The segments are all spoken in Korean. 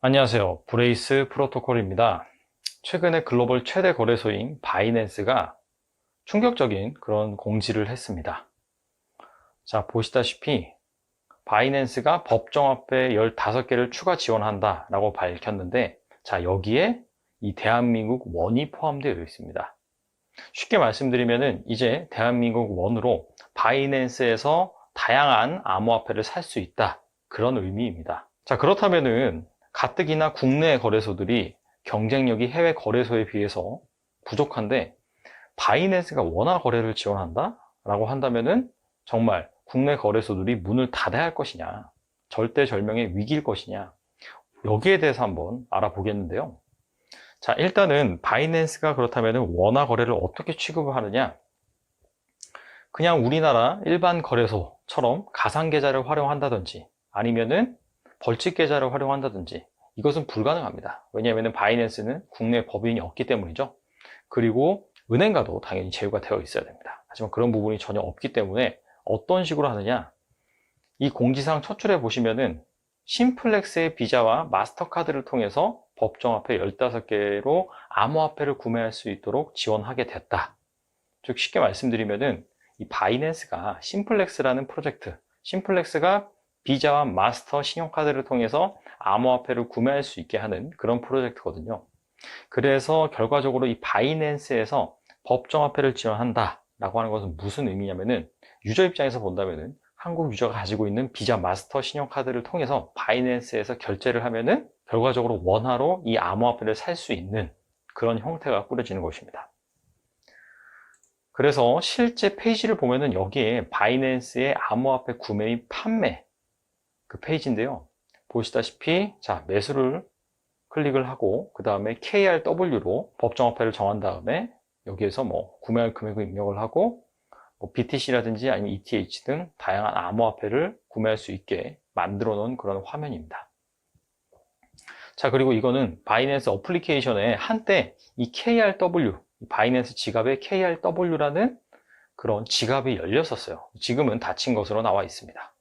안녕하세요. 브레이스 프로토콜입니다. 최근에 글로벌 최대 거래소인 바이낸스가 충격적인 그런 공지를 했습니다. 자, 보시다시피 바이낸스가 법정화폐 15개를 추가 지원한다라고 밝혔는데, 자, 여기에 이 대한민국 원이 포함되어 있습니다. 쉽게 말씀드리면은 이제 대한민국 원으로 바이낸스에서 다양한 암호화폐를 살 수 있다. 그런 의미입니다. 자, 그렇다면은 가뜩이나 국내 거래소들이 경쟁력이 해외 거래소에 비해서 부족한데 바이낸스가 원화 거래를 지원한다? 라고 한다면은 정말 국내 거래소들이 문을 닫아야 할 것이냐, 절대절명의 위기일 것이냐, 여기에 대해서 한번 알아보겠는데요. 자, 일단은 바이낸스가 그렇다면 원화 거래를 어떻게 취급을 하느냐? 그냥 우리나라 일반 거래소처럼 가상 계좌를 활용한다든지 아니면은 벌칙 계좌를 활용한다든지 이것은 불가능합니다. 왜냐하면 바이낸스는 국내 법인이 없기 때문이죠. 그리고 은행과도 당연히 제휴가 되어 있어야 됩니다. 하지만 그런 부분이 전혀 없기 때문에 어떤 식으로 하느냐? 이 공지사항 첫 줄에 보시면은 심플렉스의 비자와 마스터카드를 통해서 법정화폐 15개로 암호화폐를 구매할 수 있도록 지원하게 됐다. 즉 쉽게 말씀드리면은 이 바이낸스가 심플렉스라는 프로젝트, 심플렉스가 비자와 마스터 신용카드를 통해서 암호화폐를 구매할 수 있게 하는 그런 프로젝트거든요. 그래서 결과적으로 이 바이낸스에서 법정화폐를 지원한다 라고 하는 것은 무슨 의미냐면은 유저 입장에서 본다면은 한국 유저가 가지고 있는 비자 마스터 신용카드를 통해서 바이낸스에서 결제를 하면은 결과적으로 원화로 이 암호화폐를 살 수 있는 그런 형태가 꾸려지는 것입니다. 그래서 실제 페이지를 보면은 여기에 바이낸스의 암호화폐 구매 및 판매 그 페이지인데요. 보시다시피 자, 매수를 클릭을 하고 그 다음에 KRW로 법정화폐를 정한 다음에 여기에서 뭐 구매할 금액을 입력을 하고 뭐 BTC라든지 아니면 ETH 등 다양한 암호화폐를 구매할 수 있게 만들어 놓은 그런 화면입니다. 자, 그리고 이거는 바이낸스 어플리케이션에 한때 이 KRW, 바이낸스 지갑에 KRW라는 그런 지갑이 열렸었어요. 지금은 닫힌 것으로 나와 있습니다.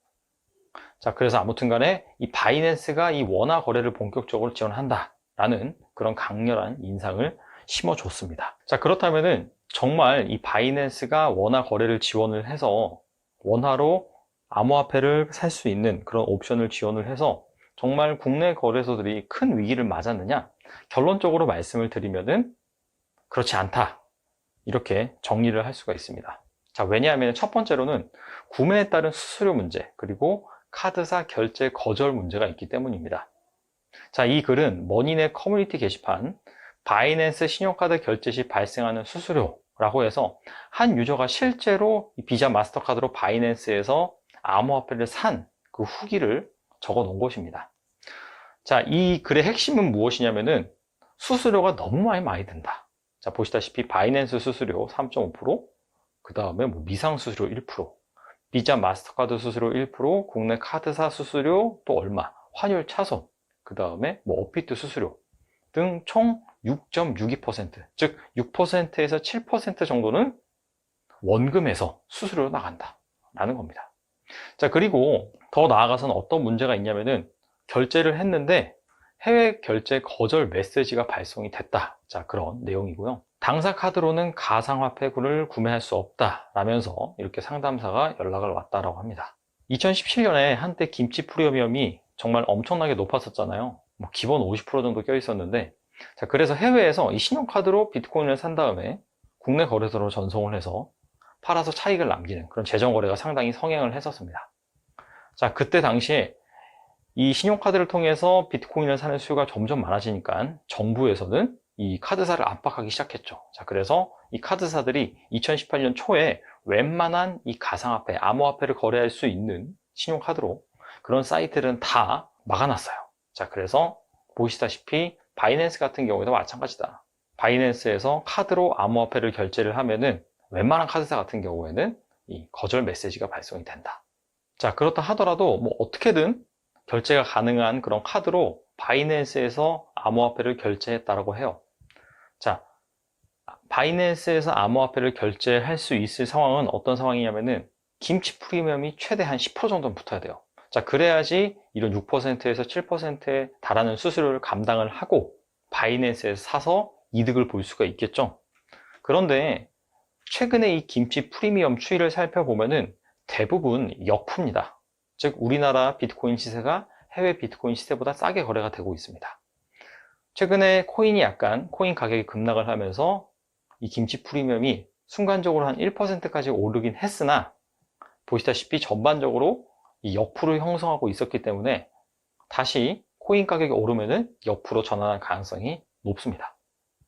자, 그래서 아무튼 간에 이 바이낸스가 이 원화 거래를 본격적으로 지원한다 라는 그런 강렬한 인상을 심어줬습니다. 자, 그렇다면은 정말 이 바이낸스가 원화 거래를 지원을 해서 원화로 암호화폐를 살 수 있는 그런 옵션을 지원을 해서 정말 국내 거래소들이 큰 위기를 맞았느냐? 결론적으로 말씀을 드리면은 그렇지 않다. 이렇게 정리를 할 수가 있습니다. 자, 왜냐하면 첫 번째로는 구매에 따른 수수료 문제, 그리고 카드사 결제 거절 문제가 있기 때문입니다. 자, 이 글은 머니넷 커뮤니티 게시판 바이낸스 신용카드 결제 시 발생하는 수수료라고 해서 한 유저가 실제로 비자 마스터카드로 바이낸스에서 암호화폐를 산 그 후기를 적어 놓은 것입니다. 자, 이 글의 핵심은 무엇이냐면은 수수료가 너무 많이 든다. 자, 보시다시피 바이낸스 수수료 3.5%, 그 다음에 뭐 미상 수수료 1%, 비자 마스터카드 수수료 1%, 국내 카드사 수수료 또 얼마, 환율 차손, 그 다음에 뭐 업비트 수수료 등 총 6.62%, 즉 6%에서 7% 정도는 원금에서 수수료로 나간다 라는 겁니다. 자, 그리고 더 나아가서는 어떤 문제가 있냐면은 결제를 했는데 해외 결제 거절 메시지가 발송이 됐다. 자, 그런 내용이고요. 당사 카드로는 가상화폐를 구매할 수 없다 라면서 이렇게 상담사가 연락을 왔다라고 합니다. 2017년에 한때 김치 프리미엄이 정말 엄청나게 높았었잖아요. 뭐 기본 50% 정도 껴 있었는데, 자, 그래서 해외에서 이 신용카드로 비트코인을 산 다음에 국내 거래소로 전송을 해서 팔아서 차익을 남기는 그런 재정 거래가 상당히 성행을 했었습니다. 자, 그때 당시에 이 신용카드를 통해서 비트코인을 사는 수요가 점점 많아지니까 정부에서는 이 카드사를 압박하기 시작했죠. 자, 그래서 이 카드사들이 2018년 초에 웬만한 이 가상화폐, 암호화폐를 거래할 수 있는 신용카드로 그런 사이트들은 다 막아놨어요. 자, 그래서 보시다시피 바이낸스 같은 경우에도 마찬가지다. 바이낸스에서 카드로 암호화폐를 결제를 하면은 웬만한 카드사 같은 경우에는 이 거절 메시지가 발송이 된다. 자, 그렇다 하더라도 뭐 어떻게든 결제가 가능한 그런 카드로 바이낸스에서 암호화폐를 결제했다라고 해요. 자, 바이낸스에서 암호화폐를 결제할 수 있을 상황은 어떤 상황이냐면은 김치 프리미엄이 최대 한 10% 정도는 붙어야 돼요. 자, 그래야지 이런 6%에서 7%에 달하는 수수료를 감당을 하고 바이낸스에서 사서 이득을 볼 수가 있겠죠. 그런데 최근에 이 김치 프리미엄 추이를 살펴보면은 대부분 역푸입니다. 즉 우리나라 비트코인 시세가 해외 비트코인 시세보다 싸게 거래가 되고 있습니다. 최근에 코인이 약간 코인 가격이 급락을 하면서 이 김치 프리미엄이 순간적으로 한 1%까지 오르긴 했으나 보시다시피 전반적으로 이 역푸를 형성하고 있었기 때문에 다시 코인 가격이 오르면은 역푸로 전환할 가능성이 높습니다.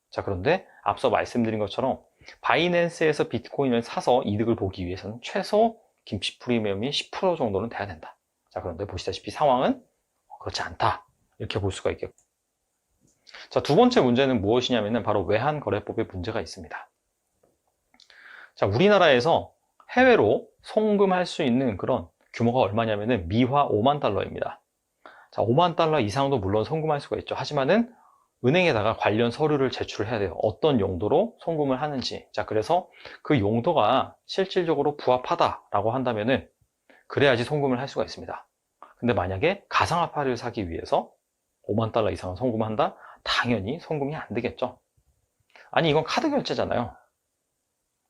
자, 그런데 앞서 말씀드린 것처럼 바이낸스에서 비트코인을 사서 이득을 보기 위해서는 최소 김치 프리미엄이 10% 정도는 돼야 된다. 자, 그런데 보시다시피 상황은 그렇지 않다. 이렇게 볼 수가 있겠고. 자, 두 번째 문제는 무엇이냐면은 바로 외환거래법에 문제가 있습니다. 자, 우리나라에서 해외로 송금할 수 있는 그런 규모가 얼마냐면은 미화 5만 달러입니다. 자, 5만 달러 이상도 물론 송금할 수가 있죠. 하지만은 은행에다가 관련 서류를 제출해야 돼요. 어떤 용도로 송금을 하는지. 자, 그래서 그 용도가 실질적으로 부합하다라고 한다면은 그래야지 송금을 할 수가 있습니다. 근데 만약에 가상화폐를 사기 위해서 5만 달러 이상을 송금한다? 당연히 송금이 안 되겠죠. 아니, 이건 카드 결제잖아요.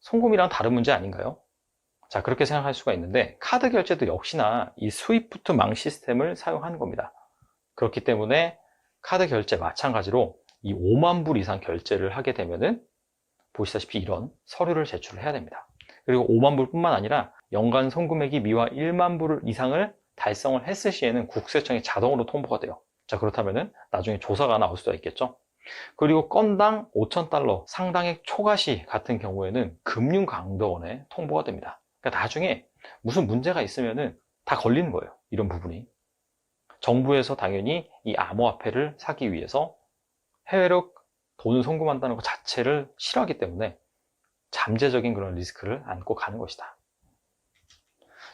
송금이랑 다른 문제 아닌가요? 자, 그렇게 생각할 수가 있는데 카드 결제도 역시나 이 스위프트 망 시스템을 사용하는 겁니다. 그렇기 때문에 카드 결제 마찬가지로 이 5만 불 이상 결제를 하게 되면은 보시다시피 이런 서류를 제출을 해야 됩니다. 그리고 5만 불 뿐만 아니라 연간 송금액이 미화 1만 불 이상을 달성을 했을 시에는 국세청에 자동으로 통보가 돼요. 자, 그렇다면은 나중에 조사가 나올 수가 있겠죠. 그리고 건당 5,000달러 상당액 초과시 같은 경우에는 금융감독원에 통보가 됩니다. 그러니까 나중에 무슨 문제가 있으면은 다 걸리는 거예요. 이런 부분이. 정부에서 당연히 이 암호화폐를 사기 위해서 해외로 돈을 송금한다는 것 자체를 싫어하기 때문에 잠재적인 그런 리스크를 안고 가는 것이다.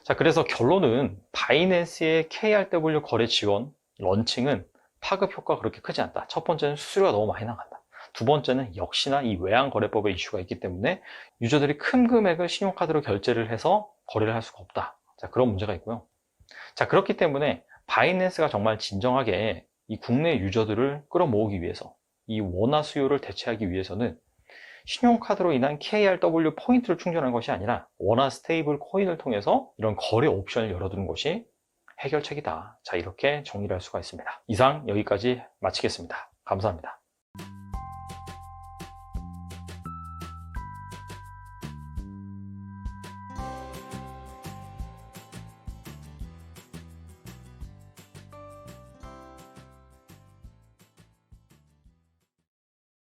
자, 그래서 결론은 바이낸스의 KRW 거래 지원 런칭은 파급 효과가 그렇게 크지 않다. 첫 번째는 수수료가 너무 많이 나간다. 두 번째는 역시나 이 외환거래법의 이슈가 있기 때문에 유저들이 큰 금액을 신용카드로 결제를 해서 거래를 할 수가 없다. 자, 그런 문제가 있고요. 자, 그렇기 때문에 바이낸스가 정말 진정하게 이 국내 유저들을 끌어모으기 위해서 이 원화 수요를 대체하기 위해서는 신용카드로 인한 KRW 포인트를 충전한 것이 아니라 원화 스테이블 코인을 통해서 이런 거래 옵션을 열어두는 것이 해결책이다. 자, 이렇게 정리를 할 수가 있습니다. 이상 여기까지 마치겠습니다. 감사합니다.